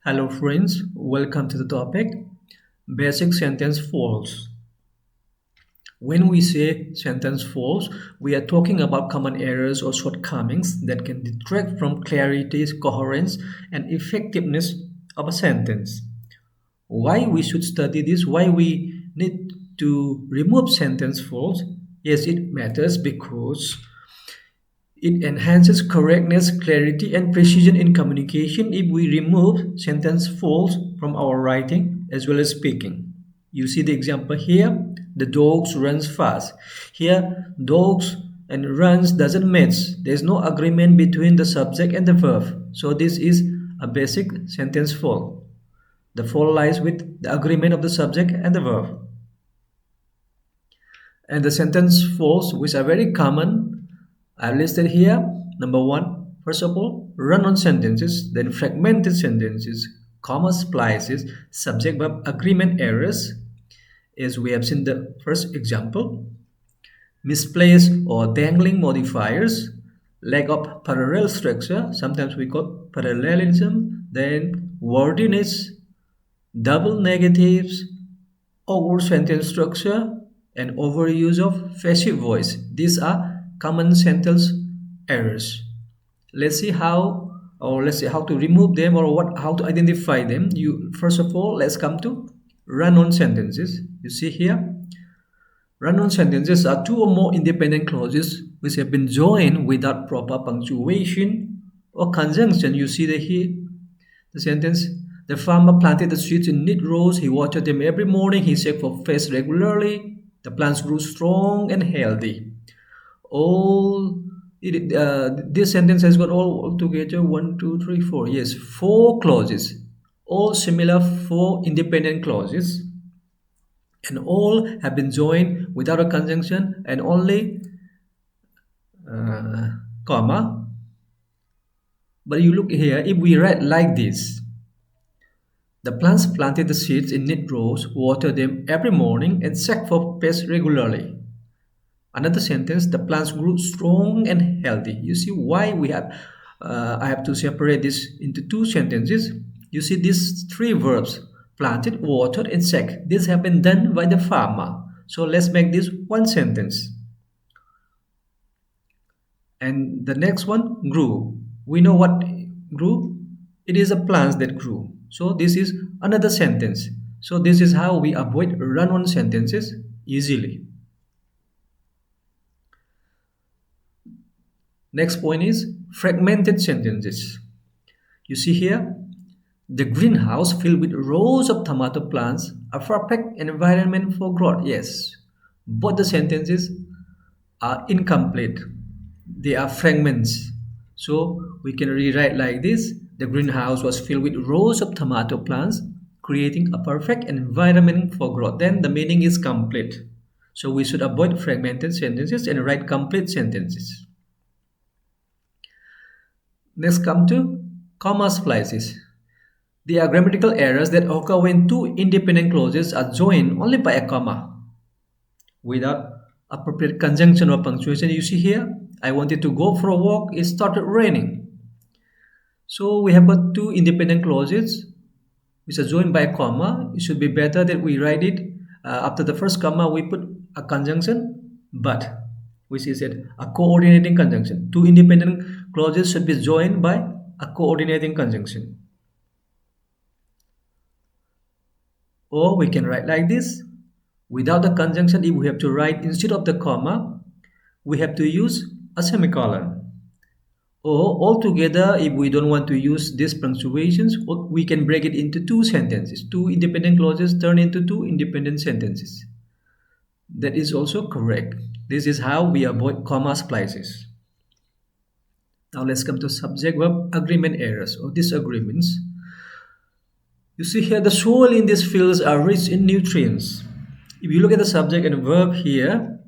Hello, friends. Welcome to the topic Basic Sentence False. When we say sentence false, we are talking about common errors or shortcomings that can detract from clarity, coherence, and effectiveness of a sentence. Why we should study this? Why we need to remove sentence false? Yes, it matters because it enhances correctness, clarity, and precision in communication if we remove sentence false from our writing as well as speaking. You see the example here. The dogs runs fast. Here, dogs and runs doesn't match. There's no agreement between the subject and the verb. So this is a basic sentence false. The fault lies with the agreement of the subject and the verb. And the sentence false, which are very common, are listed here. Number one, first of all, run-on sentences, then fragmented sentences, comma splices, subject-verb agreement errors, as we have seen the first example, misplaced or dangling modifiers, lack of parallel structure, sometimes we call parallelism, then wordiness, double negatives, awkward sentence structure, and overuse of passive voice. These are common sentence errors. Let's see how to remove them or how to identify them. You first of all, let's come to run-on sentences. You see here, run-on sentences are two or more independent clauses which have been joined without proper punctuation or conjunction. You see the sentence. The farmer planted the seeds in neat rows. He watered them every morning. He checked for pests regularly. The plants grew strong and healthy. This sentence has got all together 1, 2, 3, 4. Yes, 4 clauses, all similar, 4 independent clauses, and all have been joined without a conjunction and only comma. But you look here, if we write like this, the plants planted the seeds in neat rows, watered them every morning, and checked for pests regularly. Another sentence, the plants grew strong and healthy. You see why I have to separate this into 2 sentences. You see these 3 verbs, planted, watered, and checked. This have been done by the farmer. So let's make this 1 sentence. And the next one, grew. We know what grew. It is a plant that grew. So this is another sentence. So this is how we avoid run-on sentences easily. Next point is fragmented sentences. You see here, the greenhouse filled with rows of tomato plants, a perfect environment for growth. Yes, both the sentences are incomplete. They are fragments. So we can rewrite like this. The greenhouse was filled with rows of tomato plants, creating a perfect environment for growth. Then the meaning is complete. So we should avoid fragmented sentences and write complete sentences. Next come to comma splices. They are grammatical errors that occur when 2 independent clauses are joined only by a comma without appropriate conjunction or punctuation. You see here, I wanted to go for a walk, it started raining. So we have got 2 independent clauses which are joined by a comma. It should be better that we write it after the first comma we put a conjunction but, which is a coordinating conjunction. 2 independent clauses should be joined by a coordinating conjunction. Or we can write like this. Without the conjunction, if we have to write instead of the comma, we have to use a semicolon. Or altogether, if we don't want to use these punctuations, we can break it into 2 sentences. 2 independent clauses turn into 2 independent sentences. That is also correct. This is how we avoid comma splices. Now let's come to subject-verb agreement errors or disagreements. You see here the soil in these fields are rich in nutrients. If you look at the subject and verb here,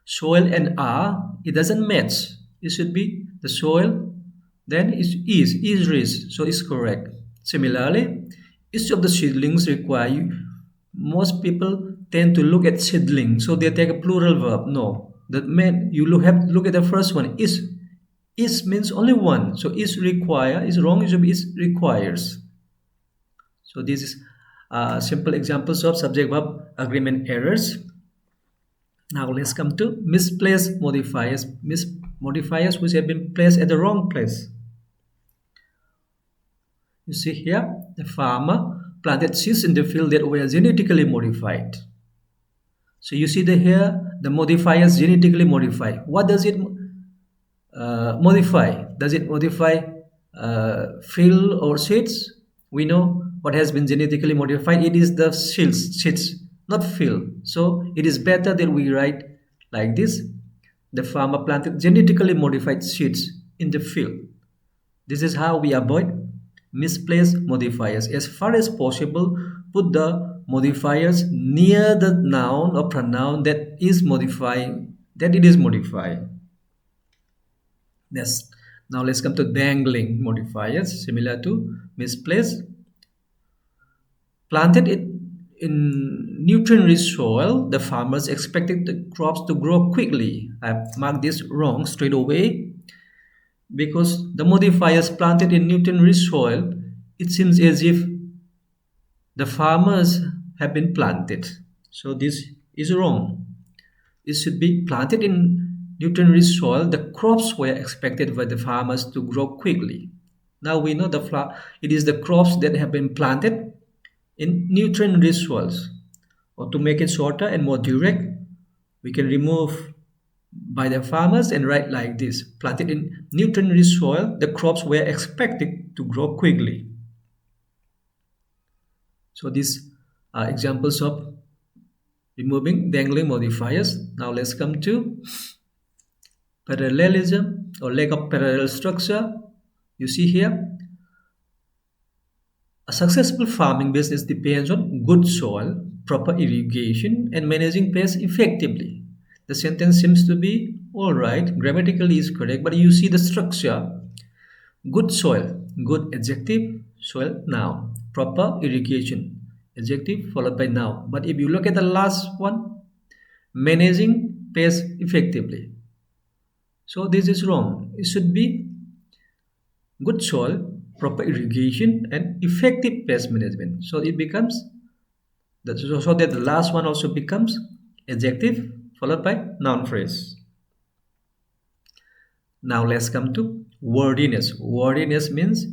soil and are, it doesn't match. It should be the soil, then is rich, so it's correct. Similarly, each of the seedlings require, most people tend to look at seedling, so they take a plural verb. No, that meant you have to look at the first one. Is means only one, so is require is wrong. It should be is requires. So this is simple examples of subject-verb agreement errors. Now let's come to misplaced modifiers. Modifiers which have been placed at the wrong place. You see here, the farmer planted seeds in the field that were genetically modified. So you see here, the modifiers genetically modify. What does it modify? Does it modify field or seeds? We know what has been genetically modified. It is the seeds, not field. So it is better that we write like this. The farmer planted genetically modified seeds in the field. This is how we avoid misplaced modifiers. As far as possible, put the modifiers near the noun or pronoun that is modifying, that it is modifying. Yes. Now let's come to dangling modifiers, similar to misplaced. Planted it in nutrient-rich soil, the farmers expected the crops to grow quickly. I've marked this wrong straight away because the modifiers planted in nutrient-rich soil, it seems as if the farmers have been planted. So this is wrong. It should be planted in nutrient-rich soil. The crops were expected by the farmers to grow quickly. Now we know it is the crops that have been planted in nutrient-rich soils. Or to make it shorter and more direct, we can remove by the farmers and write like this: planted in nutrient-rich soil, the crops were expected to grow quickly. So these are examples of removing dangling modifiers. Now let's come to parallelism or lack of parallel structure. You see here, a successful farming business depends on good soil, proper irrigation, and managing pests effectively. The sentence seems to be all right, grammatically is correct, but you see the structure. Good soil, good adjective, soil noun, proper irrigation, adjective followed by noun. But if you look at the last one, managing pests effectively. So this is wrong. It should be good soil, proper irrigation, and effective pest management. So it becomes so that the last one also becomes adjective followed by noun phrase. Now let's come to wordiness. Wordiness means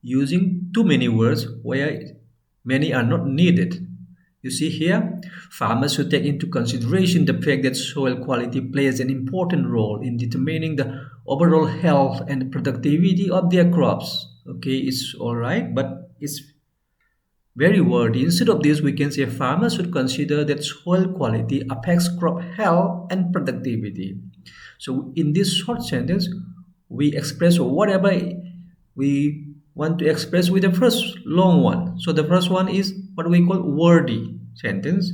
using too many words where many are not needed. You see here, farmers should take into consideration the fact that soil quality plays an important role in determining the overall health and productivity of their crops. Okay, it's all right, but it's very wordy. Instead of this, we can say farmers should consider that soil quality affects crop health and productivity. So in this short sentence, we express whatever we want to express with the first long one. So the first one is what we call wordy sentence.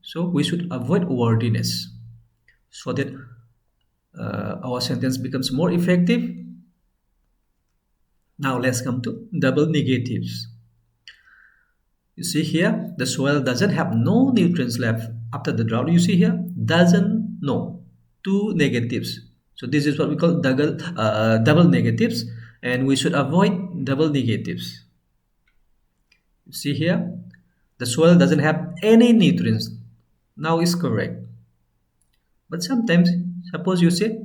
So we should avoid wordiness so that our sentence becomes more effective. Now let's come to double negatives. You see here, the soil doesn't have no nutrients left after the drought. You see here, doesn't, no, two negatives. So this is what we call double negatives, and we should avoid double negatives. You see here, the soil doesn't have any nutrients. Now is correct. But sometimes, suppose you say,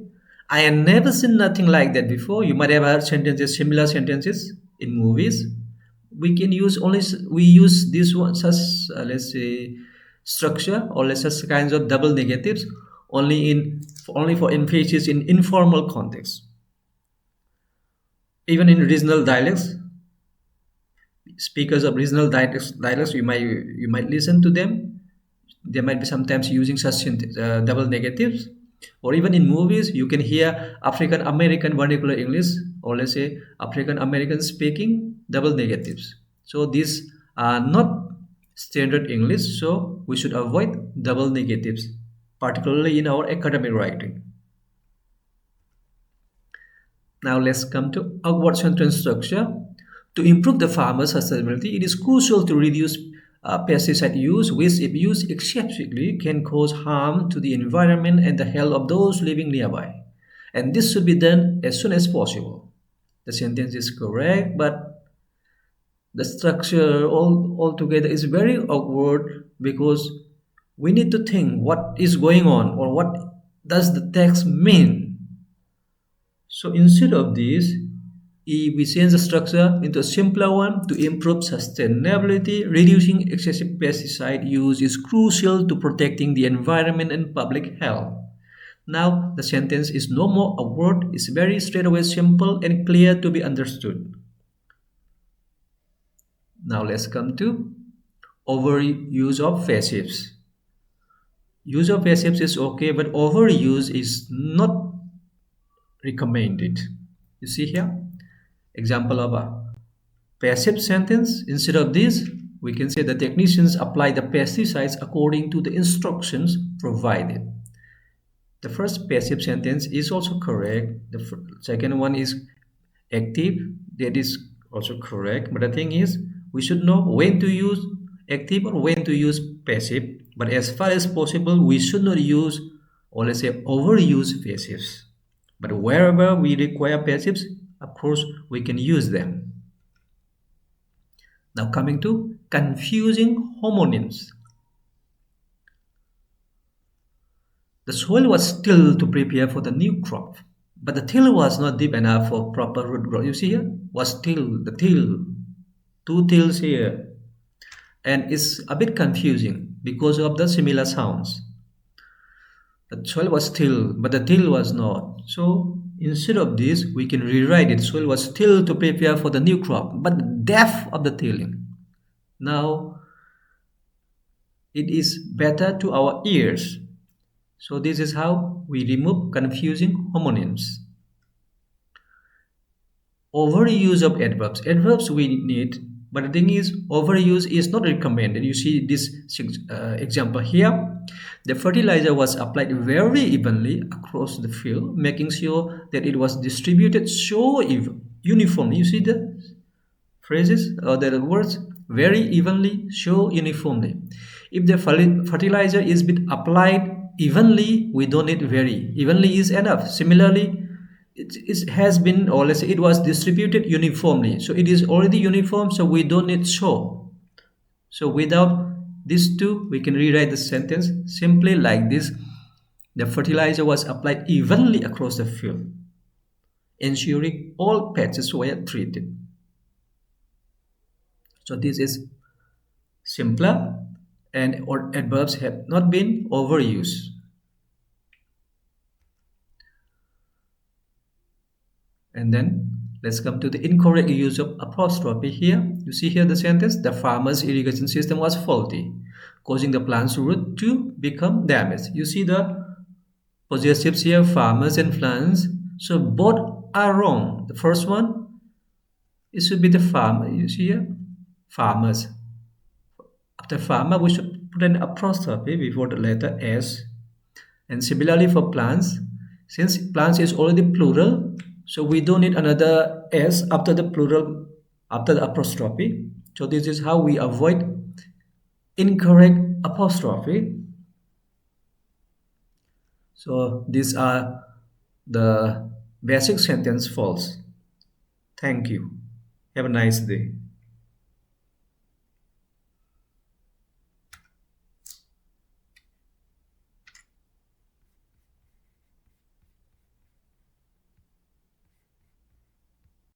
I have never seen nothing like that before. You might have heard sentences, similar sentences in movies. We can use we use this one such let's say structure, or let's say kinds of double negatives only for emphasis in informal context. Even in regional dialects, speakers of regional dialects, you might listen to them. They might be sometimes using such double negatives. Or even in movies, you can hear African American vernacular English, or let's say African American speaking double negatives. So these are not standard English, so we should avoid double negatives, particularly in our academic writing. Now let's come to awkward sentence structure. To improve the farmer's sustainability, it is crucial to reduce pesticide use, which, if used excessively, can cause harm to the environment and the health of those living nearby. And this should be done as soon as possible. The sentence is correct, but The structure all together is very awkward because we need to think what is going on or what does the text mean. So instead of this, we change the structure into a simpler one to improve sustainability. Reducing excessive pesticide use is crucial to protecting the environment and public health. Now the sentence is no more a word, it's very straightaway simple and clear to be understood. Now let's come to overuse of passives. Use of passives is okay, but overuse is not recommended. You see here, example of a passive sentence. Instead of this, we can say the technicians apply the pesticides according to the instructions provided. The first passive sentence is also correct. The second one is active. That is also correct. But the thing is, we should know when to use active or when to use passive. But as far as possible, we should not use, or let's say overuse passives. But wherever we require passives, of course, we can use them. Now coming to confusing homonyms. The soil was tilled to prepare for the new crop, but the till was not deep enough for proper root growth. You see here, was till, the till, two tills here, and it's a bit confusing because of the similar sounds. The soil was tilled, but the till was not. So instead of this, we can rewrite it. Soil was tilled to prepare for the new crop, but the depth of the tilling. Now it is better to our ears. So this is how we remove confusing homonyms. Overuse of adverbs. Adverbs we need, but the thing is, overuse is not recommended. You see this example here. The fertilizer was applied very evenly across the field, making sure that it was distributed so uniformly. You see the phrases or the words, very evenly, so uniformly. If the fertilizer is been applied evenly, we don't need very. Evenly is enough. Similarly, it has been, or let's say it was distributed uniformly. So it is already uniform, so we don't need so. So without these two, we can rewrite the sentence simply like this. The fertilizer was applied evenly across the field, ensuring all patches were treated. So this is simpler, and adverbs have not been overused. And then let's come to the incorrect use of apostrophe here. You see here the sentence, the farmer's irrigation system was faulty, causing the plant's root to become damaged. You see the possessives here, farmers and plants. So both are wrong. The first one, it should be the farmer. You see here, farmers. After farmer, we should put an apostrophe before the letter S. And similarly for plants, since plants is already plural, so we don't need another S after the plural, after the apostrophe. So this is how we avoid incorrect apostrophe. So these are the basic sentence false. Thank you. Have a nice day.